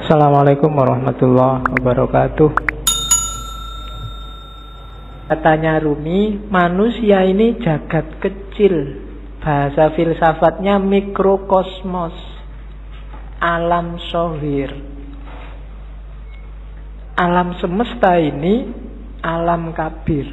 Assalamualaikum warahmatullahi wabarakatuh. Katanya Rumi, manusia ini jagat kecil. Bahasa filsafatnya mikrokosmos, alam sohir. Alam semesta ini alam kabir.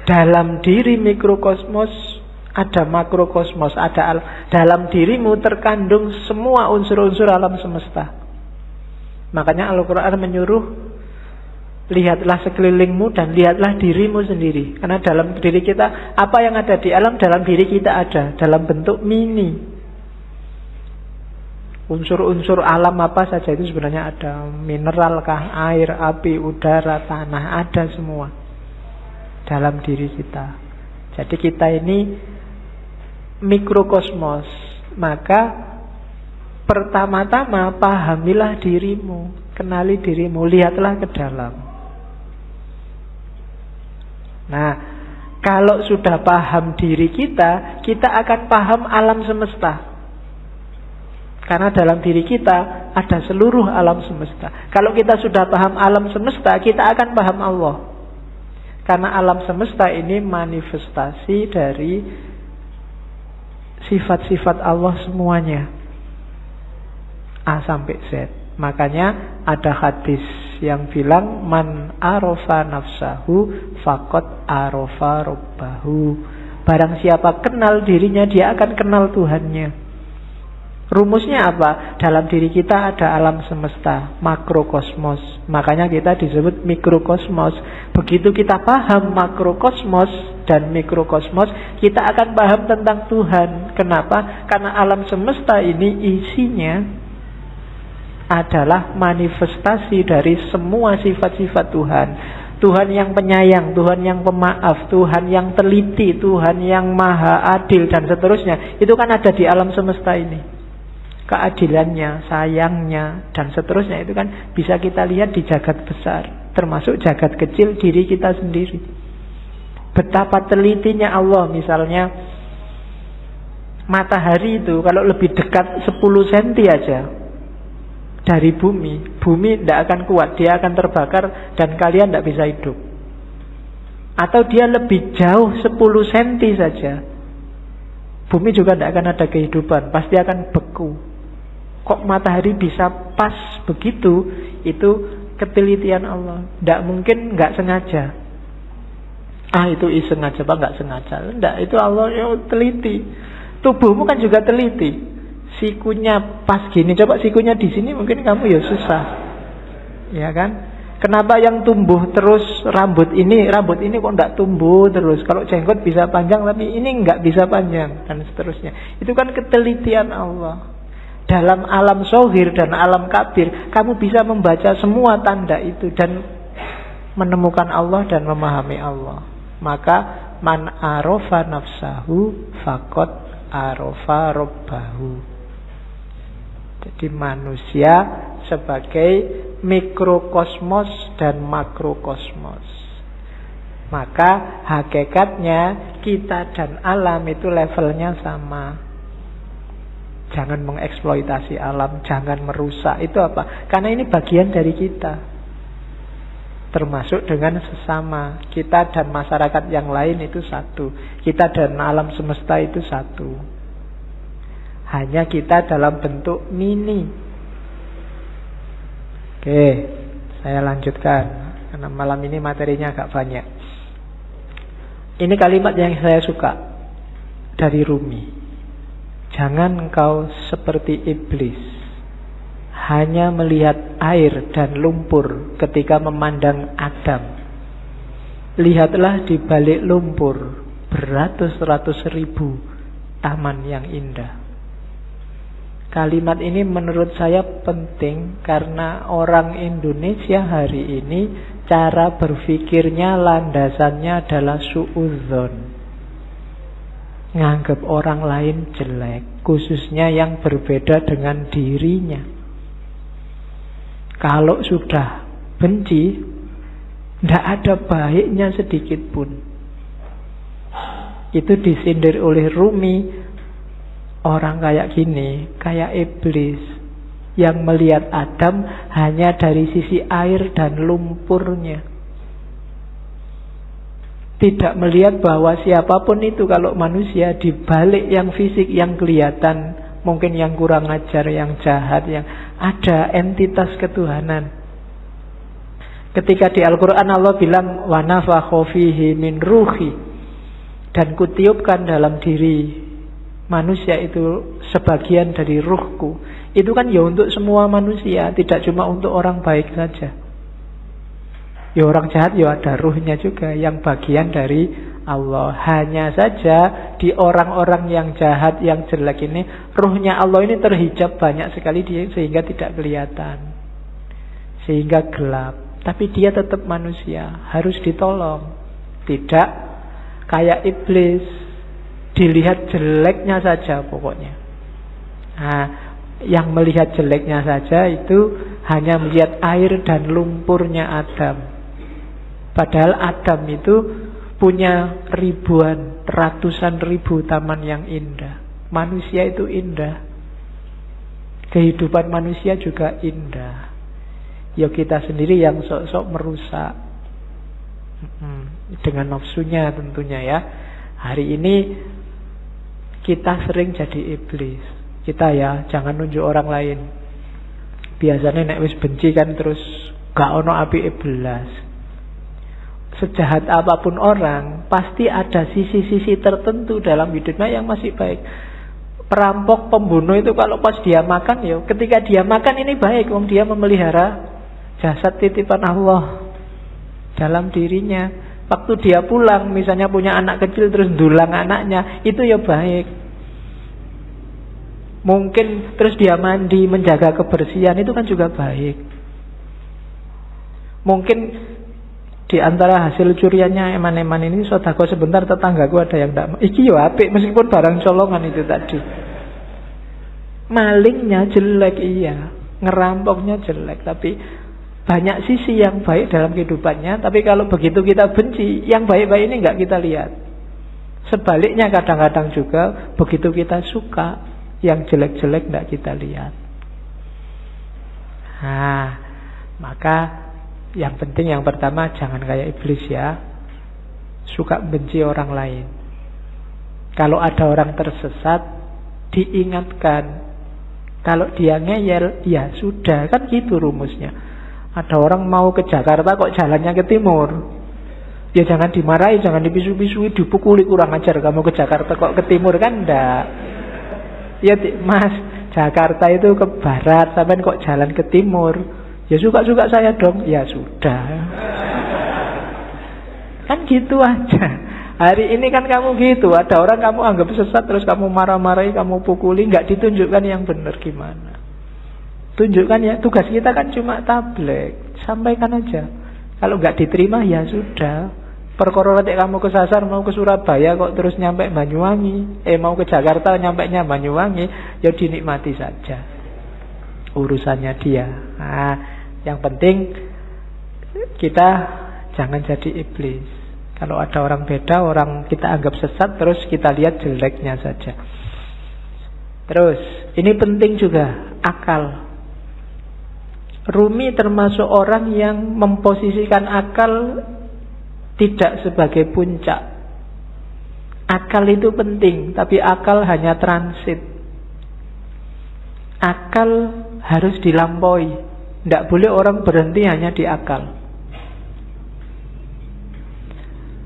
Dalam diri mikrokosmos ada makrokosmos, dalam dirimu terkandung semua unsur-unsur alam semesta. Makanya Al-Quran menyuruh, lihatlah sekelilingmu dan lihatlah dirimu sendiri. Karena dalam diri kita, apa yang ada di alam, dalam diri kita ada, dalam bentuk mini. Unsur-unsur alam apa saja itu sebenarnya ada. Mineral kah, air, api, udara, tanah, ada semua dalam diri kita. Jadi kita ini mikrokosmos. Maka pertama-tama pahamilah dirimu, kenali dirimu, lihatlah ke dalam. Nah, kalau sudah paham diri kita, kita akan paham alam semesta. Karena dalam diri kita ada seluruh alam semesta. Kalau kita sudah paham alam semesta, kita akan paham Allah. Karena alam semesta ini manifestasi dari sifat-sifat Allah semuanya, A sampai Z. Makanya ada hadis yang bilang, man arofa nafsahu faqad arofa robbahu. Barang siapa kenal dirinya, dia akan kenal Tuhannya. Rumusnya apa? Dalam diri kita ada alam semesta, makrokosmos. Makanya kita disebut mikrokosmos. Begitu kita paham makrokosmos dan mikrokosmos, kita akan paham tentang Tuhan. Kenapa? Karena alam semesta ini isinya adalah manifestasi dari semua sifat-sifat Tuhan. Tuhan yang penyayang, Tuhan yang pemaaf, Tuhan yang teliti, Tuhan yang maha adil, dan seterusnya. Itu kan ada di alam semesta ini. Keadilannya, sayangnya, dan seterusnya itu kan bisa kita lihat di jagat besar, termasuk jagat kecil diri kita sendiri. Betapa telitinya Allah. Misalnya matahari itu kalau lebih dekat 10 cm aja dari bumi, bumi tidak akan kuat, dia akan terbakar dan kalian tidak bisa hidup. Atau dia lebih jauh 10 cm saja, bumi juga tidak akan ada kehidupan, pasti akan beku. Kok matahari bisa pas begitu? Itu ketelitian Allah. Tidak mungkin nggak sengaja. Itu iseng aja, Pak, nggak sengaja. Tidak, itu Allah yang teliti. Tubuhmu kan juga teliti. Sikunya pas gini, coba sikunya di sini, mungkin kamu ya susah, ya kan? Kenapa yang tumbuh terus rambut ini kok nggak tumbuh terus? Kalau jenggot bisa panjang, tapi ini nggak bisa panjang, dan seterusnya. Itu kan ketelitian Allah. Dalam alam sohir dan alam kabir, kamu bisa membaca semua tanda itu dan menemukan Allah dan memahami Allah. Maka man arofa nafsahu faqad arofa robbahu. Jadi manusia sebagai mikrokosmos dan makrokosmos. Maka hakikatnya kita dan alam itu levelnya sama. Jangan mengeksploitasi alam, jangan merusak. Itu apa? Karena ini bagian dari kita, termasuk dengan sesama. Kita dan masyarakat yang lain itu satu. Kita dan alam semesta itu satu. Hanya kita dalam bentuk mini. Oke, saya lanjutkan karena malam ini materinya agak banyak. Ini kalimat yang saya suka dari Rumi. Jangan engkau seperti iblis, hanya melihat air dan lumpur ketika memandang Adam. Lihatlah di balik lumpur beratus-ratus ribu taman yang indah. Kalimat ini menurut saya penting karena orang Indonesia hari ini cara berpikirnya landasannya adalah suudzon. Nganggap orang lain jelek, khususnya yang berbeda dengan dirinya. Kalau sudah benci, tidak ada baiknya sedikit pun. Itu disindir oleh Rumi. Orang kayak gini, kayak iblis, Yang melihat Adam hanya dari sisi air dan lumpurnya. Tidak melihat bahwa siapapun itu, kalau manusia, di balik yang fisik, yang kelihatan, mungkin yang kurang ajar, yang jahat, yang ada entitas ketuhanan. Ketika di Al-Quran Allah bilang wa nafakha fihi min ruhi, dan kutiupkan dalam diri manusia itu sebagian dari ruhku. Itu kan ya untuk semua manusia, tidak cuma untuk orang baik saja. Ya orang jahat ya ada ruhnya juga, yang bagian dari Allah. Hanya saja di orang-orang yang jahat, yang jelek ini, ruhnya Allah ini terhijab banyak sekali sehingga tidak kelihatan, sehingga gelap. Tapi dia tetap manusia, harus ditolong. Tidak kayak iblis, dilihat jeleknya saja pokoknya. Nah, yang melihat jeleknya saja itu hanya melihat air dan lumpurnya Adam. Padahal Adam itu punya ribuan, ratusan ribu taman yang indah. Manusia itu indah. Kehidupan manusia juga indah. Ya kita sendiri yang sok-sok merusak dengan nafsunya tentunya ya. Hari ini kita sering jadi iblis. Kita ya jangan nunjuk orang lain. Biasanya nek wis benci kan terus gak ono api belas. Sejahat apapun orang, pasti ada sisi-sisi tertentu dalam hidupnya yang masih baik. Perampok, pembunuh itu kalau pas dia makan, ya ketika dia makan ini baik, wong dia memelihara jasad titipan Allah dalam dirinya. Waktu dia pulang, misalnya punya anak kecil terus ndulang anaknya, itu ya baik. Mungkin terus dia mandi, menjaga kebersihan, itu kan juga baik. Mungkin di antara hasil curiannya eman-eman ini, sodako sebentar tetanggaku ada yang tidak, iki yo apik meskipun barang colongan itu tadi. Malingnya jelek iya, ngerampoknya jelek, tapi banyak sisi yang baik dalam kehidupannya. Tapi kalau begitu kita benci, yang baik-baik ini nggak kita lihat. Sebaliknya kadang-kadang juga begitu kita suka, yang jelek-jelek tidak kita lihat. Nah, maka yang penting yang pertama jangan kayak iblis ya, suka benci orang lain. Kalau ada orang tersesat, diingatkan. Kalau dia ngeyel, ya sudah, kan gitu rumusnya. Ada orang mau ke Jakarta kok jalannya ke timur, ya jangan dimarahi, jangan dipisu-pisui, dipukuli, kurang ajar kamu ke Jakarta kok ke timur, kan enggak. Ya mas, Jakarta itu ke barat, sampai kok jalan ke timur, ya suka-suka saya dong. Ya sudah, kan gitu aja. Hari ini kan kamu gitu, ada orang kamu anggap sesat, terus kamu marah-marahi, kamu pukuli, nggak ditunjukkan yang benar gimana. Tunjukkan ya, tugas kita kan cuma tabligh, sampaikan aja. Kalau nggak diterima ya sudah. Perkara nek kamu kesasar mau ke Surabaya kok terus nyampe Banyuwangi, mau ke Jakarta nyampainya Banyuwangi, ya dinikmati saja. Urusannya dia. Nah, yang penting kita jangan jadi iblis. Kalau ada orang beda, orang kita anggap sesat, terus kita lihat jeleknya saja. Terus, ini penting juga, akal. Rumi termasuk orang yang memposisikan akal tidak sebagai puncak. Akal itu penting, tapi akal hanya transit. Akal harus dilampaui. Tidak boleh orang berhenti hanya di akal.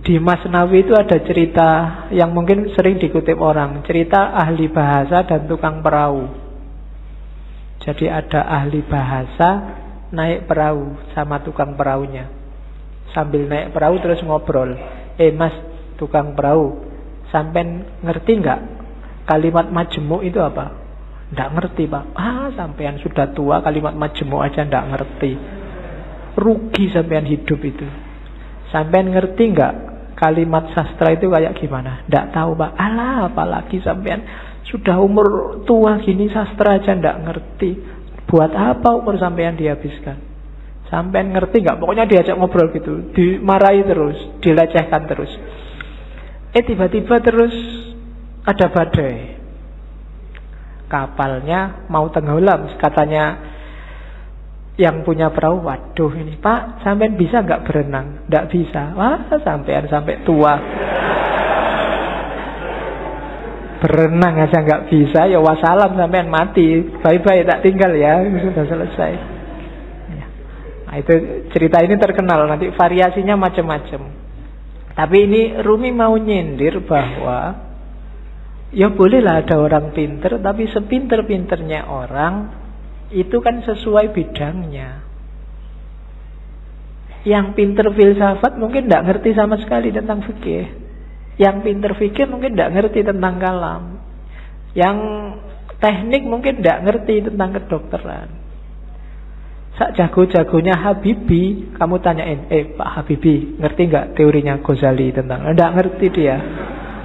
Di Masnawi itu ada cerita yang mungkin sering dikutip orang, cerita ahli bahasa dan tukang perahu. Jadi ada ahli bahasa naik perahu sama tukang perahunya. Sambil naik perahu terus ngobrol, mas tukang perahu, sampean ngerti nggak kalimat majemuk itu apa? Nggak ngerti pak. Sampean sudah tua kalimat majemuk aja nggak ngerti, rugi sampean hidup itu. Sampean ngerti nggak kalimat sastra itu kayak gimana? Nggak tahu pak. Alah, apalagi sampean sudah umur tua gini sastra aja nggak ngerti. Buat apa umur sampean dihabiskan? Sampean ngerti nggak? Pokoknya diajak ngobrol gitu, dimarahi terus, dilecehkan terus. Tiba-tiba terus ada badai. kapalnya mau tenggelam. Katanya yang punya perahu, waduh ini Pak, sampean bisa nggak berenang? Nggak bisa. Wah, sampean sampai tua berenang aja nggak bisa, ya wassalam, sampean mati, bye-bye, tak tinggal ya, sudah selesai. Ya. Nah, itu cerita ini terkenal, nanti variasinya macam-macam. Tapi ini Rumi mau nyindir bahwa ya bolehlah ada orang pinter, tapi sepinter-pinternya orang itu kan sesuai bidangnya. Yang pinter filsafat mungkin tidak ngerti sama sekali tentang fikih. Yang pinter fikih mungkin tidak ngerti tentang kalam. Yang teknik mungkin tidak ngerti tentang kedokteran. Sak jago-jagonya Habibie, kamu tanyain, Pak Habibie, ngerti nggak teorinya Ghazali tentang? Tidak ngerti dia.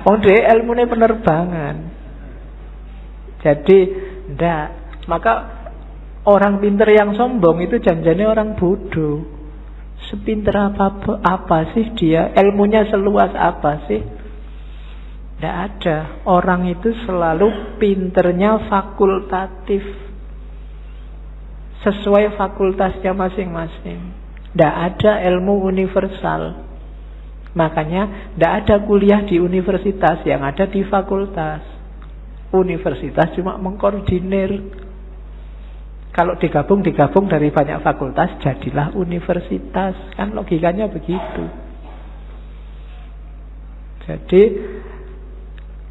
Dia ilmunya penerbangan. Jadi tidak. Maka orang pinter yang sombong itu janjinya orang bodoh. Sepinter apa sih dia? Ilmunya seluas apa sih? Tidak ada. Orang itu selalu pinternya fakultatif, sesuai fakultasnya masing-masing. Tidak ada ilmu universal. Makanya tidak ada kuliah di universitas, yang ada di fakultas. Universitas cuma mengkoordinir. Kalau digabung dari banyak fakultas, jadilah universitas. Kan logikanya begitu. Jadi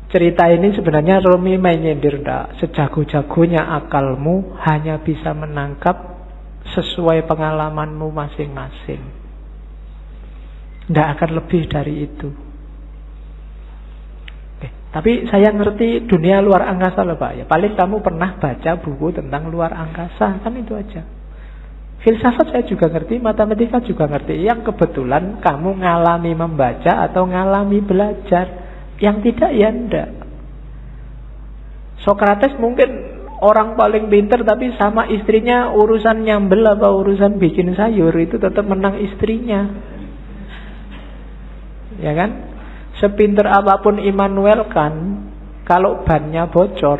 cerita ini sebenarnya Rumi main nyindir, enggak. Sejago-jagonya akalmu hanya bisa menangkap sesuai pengalamanmu masing-masing. Tidak akan lebih dari itu. Tapi saya ngerti dunia luar angkasa loh Pak. Ya, paling kamu pernah baca buku tentang luar angkasa, kan itu aja. Filsafat saya juga ngerti, matematika juga ngerti. Yang kebetulan kamu ngalami membaca atau ngalami belajar. Yang tidak ya enggak. Sokrates mungkin orang paling pinter, tapi sama istrinya urusan nyambel apa urusan bikin sayur itu tetap menang istrinya. Ya kan? Sepinter apapun Immanuel kan, kalau bannya bocor,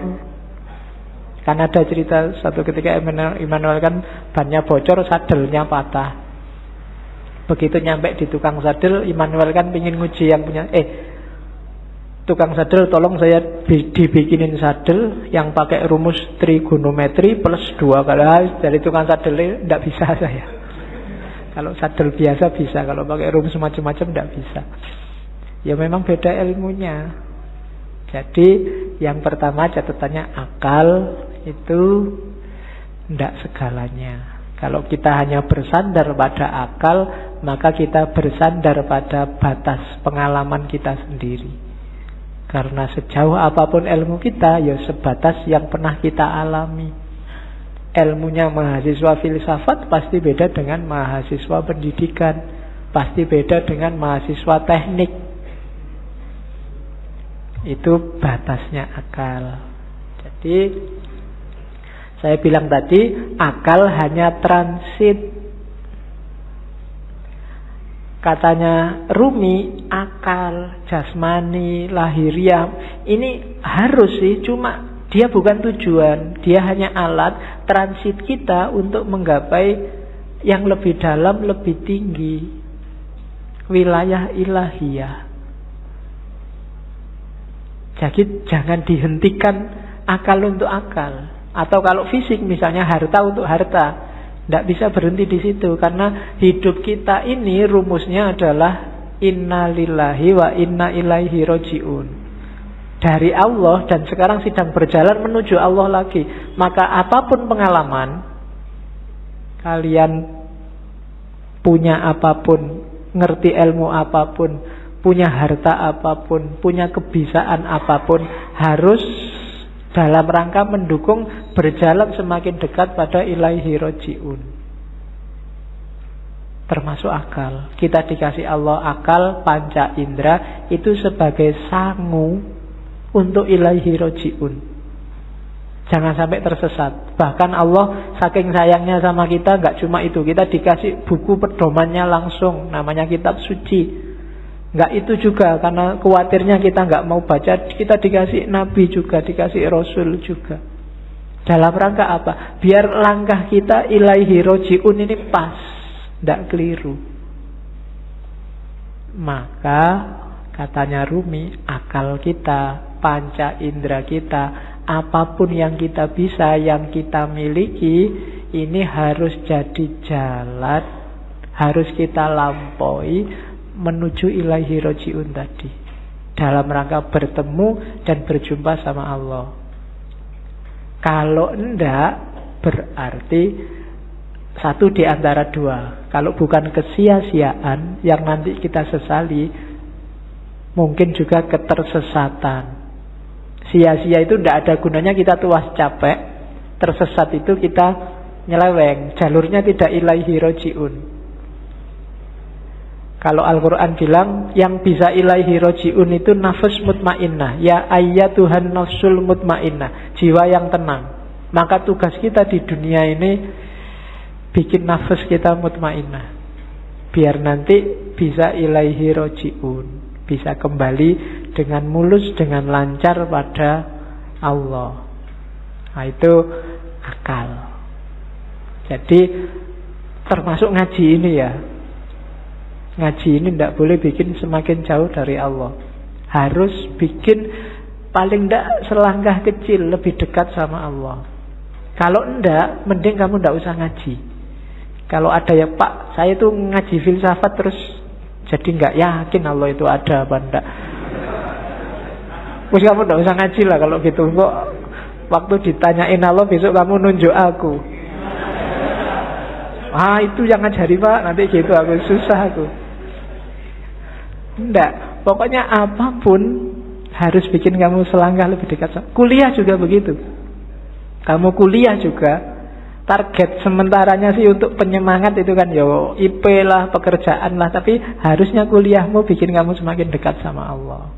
kan ada cerita satu ketika Immanuel kan bannya bocor, sadelnya patah. Begitu nyampe di tukang sadel, Immanuel kan pingin nguji yang punya, tukang sadel tolong saya dibikinin sadel yang pakai rumus trigonometri plus 2 kali. Dari tukang sadel tidak bisa saya. Kalau sadel biasa bisa, kalau pakai rumus macam-macam tidak bisa. Ya memang beda ilmunya. Jadi yang pertama catatannya akal itu tidak segalanya. Kalau kita hanya bersandar pada akal, maka kita bersandar pada batas pengalaman kita sendiri. Karena sejauh apapun ilmu kita, ya sebatas yang pernah kita alami. Ilmunya mahasiswa filsafat pasti beda dengan mahasiswa pendidikan, pasti beda dengan mahasiswa teknik. Itu batasnya akal. Jadi saya bilang tadi, akal hanya transit. Katanya Rumi, akal, jasmani, lahiriah ini harus sih, cuma dia bukan tujuan. Dia hanya alat transit kita untuk menggapai yang lebih dalam, lebih tinggi, wilayah ilahiyah. Jadi jangan dihentikan akal untuk akal. Atau kalau fisik misalnya harta untuk harta, tidak bisa berhenti di situ. Karena hidup kita ini rumusnya adalah inna lillahi wa inna ilaihi roji'un. Dari Allah dan sekarang sedang berjalan menuju Allah lagi. Maka apapun pengalaman, kalian punya apapun, ngerti ilmu apapun, punya harta apapun, punya kebisaan apapun, harus dalam rangka mendukung berjalan semakin dekat pada ilaihi roji'un. Termasuk akal. Kita dikasih Allah akal, panca indera, itu sebagai sangu untuk ilaihi roji'un. Jangan sampai tersesat. Bahkan Allah saking sayangnya sama kita, gak cuma itu, kita dikasih buku pedomannya langsung, namanya kitab suci. Enggak itu juga, karena khawatirnya kita enggak mau baca, kita dikasih nabi juga, dikasih rasul juga. Dalam rangka apa? Biar langkah kita ilaihi roji'un ini pas, tidak keliru. Maka katanya Rumi, akal kita, panca indera kita, apapun yang kita bisa, yang kita miliki, ini harus jadi jalan, harus kita lampaui menuju ilaihi roji'un tadi, dalam rangka bertemu dan berjumpa sama Allah. Kalau enggak, berarti satu di antara dua. Kalau bukan kesia-siaan yang nanti kita sesali, mungkin juga ketersesatan. Sia-sia itu enggak ada gunanya, kita tuas capek. Tersesat itu kita nyeleweng, jalurnya tidak ilaihi roji'un. Kalau Al-Quran bilang yang bisa ilaihi roji'un itu nafs mutmainnah. Ya ayyatuhan nafsul mutmainnah, jiwa yang tenang. Maka tugas kita di dunia ini bikin nafs kita mutmainnah, biar nanti bisa ilaihi roji'un, bisa kembali dengan mulus, dengan lancar pada Allah. Nah itu akal. Jadi termasuk ngaji ini ya. Ngaji ini tidak boleh bikin semakin jauh dari Allah. Harus bikin paling tidak selangkah kecil lebih dekat sama Allah. Kalau enggak, mending kamu tidak usah ngaji. Kalau ada ya Pak, saya tuh ngaji filsafat terus jadi nggak yakin Allah itu ada apa enggak. Terus kamu tidak usah ngaji lah kalau gitu. Kok waktu ditanyain Allah besok kamu nunjuk aku. Ah itu yang ngajari Pak, nanti gitu aku susah aku. Enggak, pokoknya apapun harus bikin kamu selangkah lebih dekat. Kuliah juga begitu. Kamu kuliah juga target sementaranya sih untuk penyemangat itu kan yo IP lah, pekerjaan lah, tapi harusnya kuliahmu bikin kamu semakin dekat sama Allah.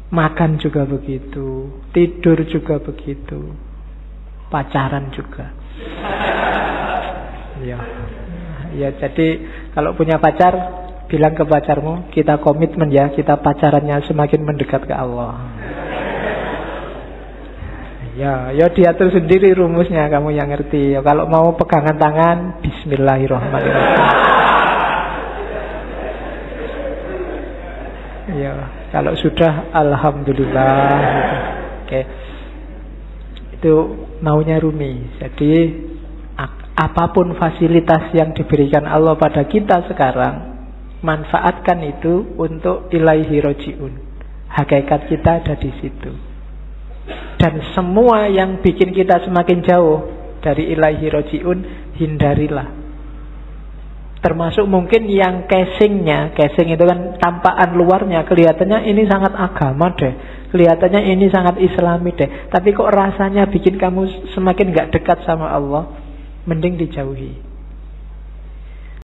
Makan juga begitu, tidur juga begitu, pacaran juga. Ya jadi kalau punya pacar, bilang ke pacarmu, kita komitmen ya, kita pacarannya semakin mendekat ke Allah. Ya diatur sendiri rumusnya, kamu yang ngerti. Ya, kalau mau pegangan tangan, bismillahirrahmanirrahim. Ya, kalau sudah, alhamdulillah. Gitu. Oke, itu maunya Rumi. Jadi apapun fasilitas yang diberikan Allah pada kita sekarang, manfaatkan itu untuk ilaihi roji'un. Hakikat kita ada di situ. Dan semua yang bikin kita semakin jauh dari ilaihi roji'un, hindarilah. Termasuk mungkin yang casing itu kan tampakan luarnya, kelihatannya ini sangat agama deh, kelihatannya ini sangat islami deh, tapi kok rasanya bikin kamu semakin gak dekat sama Allah, mending dijauhi.